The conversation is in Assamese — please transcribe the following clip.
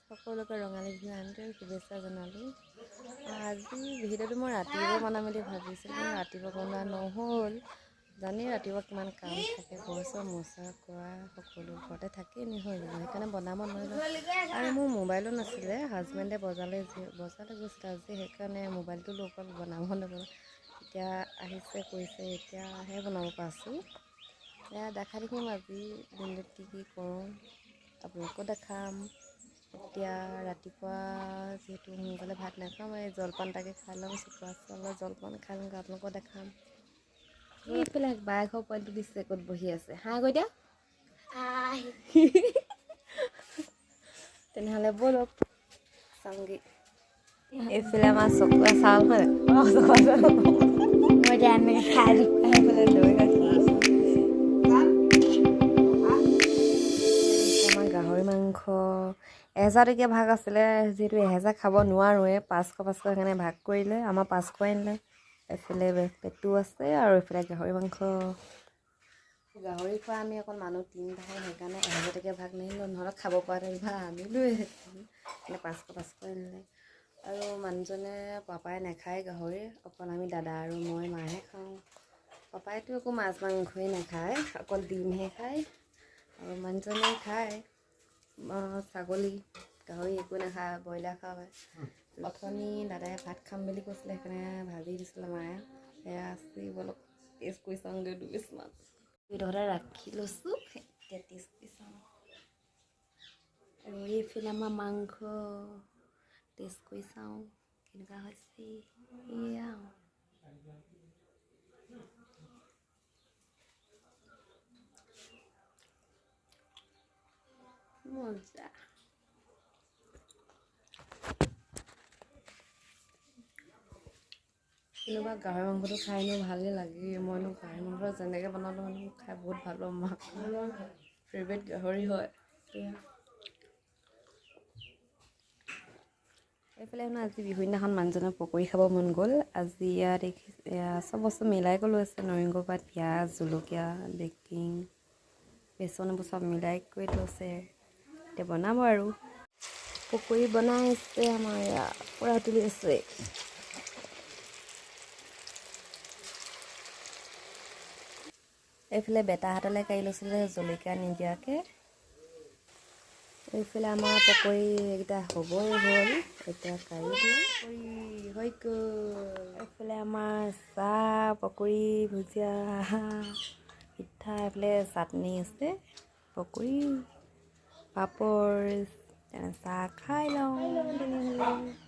সকলোকে ৰঙালী বিহু আন্তৰিক শুভেচ্ছা জনালোঁ। আজি ভিডিঅ'টো মই ৰাতিপুৱা বনাম বুলি ভাবিছিলোঁ, কিন্তু ৰাতিপুৱা বনোৱা নহ'ল। জানেই ৰাতিপুৱা কিমান কাম থাকে, ঘৰ চৰ মোচা কৰা সকলো ঘৰতে থাকেই নহয় জানো, সেইকাৰণে বনাব নোৱাৰিলোঁ। আৰু মোৰ মোবাইলো নাছিলে, হাজবেণ্ডে বজাৰলৈ গৈছিলে আজি, সেইকাৰণে মোবাইলটো লৈ অকল বনাব নাপালোঁ। এতিয়া আহিছে কৈছে, এতিয়াহে বনাব পাৰছোঁ। এয়া দেখাই থাকিম আজি দিনটোত কি কৰোঁ, আপোনালোকো দেখাম। এতিয়া ৰাতিপুৱা যিহেতু সোনকালে ভাত নাখাওঁ, এই জলপান তাকে খাই ল'ম, চুকুৰা চাউলৰ জলপান খাই ল'ম, আপোনালোকক দেখাম। এইফালে বাই ঘৰ পোৱালিটো দিছে ক'ত বহি আছে, হাঁহ কৈ দিয়া। তেনেহ'লে ব'লক চাওঁগৈ। এইফালে আমাৰ চকুৱা চাউল হয়, মই এতিয়া এনেকৈ খাই দিম। এইফালে দৈ গাখীৰ, আমাৰ গাহৰি মাংস 1000 টকীয়া ভাগ আছিলে, যিহেতু 1000 খাব নোৱাৰোঁৱে, 500 সেইকাৰণে ভাগ কৰিলে, আমাৰ 500 আনিলে। এইফালে পেটু আছে আৰু এইফালে গাহৰি মাংস। গাহৰি খোৱা আমি অকল মানুহ 3টাহে, সেইকাৰণে 1000 টকীয়া ভাগ নাহিলোঁ, নহ'লে খাব পৰা ভাগ আনিলোঁহেঁতেন। সেইকাৰণে 500 আনিলে। আৰু মানুহজনে পাপাই নাখায় গাহৰি, অকল আমি দাদা আৰু মই মাহে খাওঁ। পাপাইতো একো মাছ মাংসই নাখায়, অকল ডিমহে খায়। আৰু মানুহজনে খায় ছাগলী, গাহৰি একো নাখায়, ব্ৰইলাৰ খায়। অথনি দাদাই ভাত খাম বুলি কৈছিলে, সেইকাৰণে ভাজি দিছিলে মায়ে, সেয়া আছে অলপ টেষ্ট কৰি চাওঁগৈ 2 পিচমান। ধৰা ৰাখি লৈছোঁ, এতিয়া টেষ্ট কৰি চাওঁ। আৰু এইফালে আমাৰ মাংস টেষ্ট কৰি চাওঁ কেনেকুৱা হৈছে। এয়া মজা। কোনোবা গাহৰি মাংসটো খাই এনেও ভালেই লাগে, মইনো গাহৰি মাংস যেনেকৈ বনালোঁ মানে খাই বহুত ভাল পাওঁ, মাক ফেভৰেট গাহৰি হয়। এইফালে মানে আজি বিহু দিনাখন মানুহজনৰ পকৰি খাব মন গ'ল। আজি ইয়াত চব বস্তু মিলাই লৈ আছে, নৰসিংহ পাত, পিঁয়াজ, জলকীয়া, বেকিং, বেচন এইবোৰ চব মিলাই কৰি লৈছে। এতিয়া বনাব আৰু পকৰি বনাইছে, আমাৰ ইয়াত পূৰা তুলি আছে। এইফালে বেটাহঁতলৈ কাঢ়ি লৈছিলে জলকীয়া নিদিয়াকৈ। এইফালে আমাৰ পকৰি এইকেইটা হ'বই হ'ল, এতিয়া কাঢ়ি দিওঁ হৈ গ'ল। এইফালে আমাৰ চাহ, পকৰি, ভুজিয়া, পিঠা, এইফালে চাটনি আছে, পকৰি, পাপৰ, চাহ খাই লওঁ তেনেহ'লে।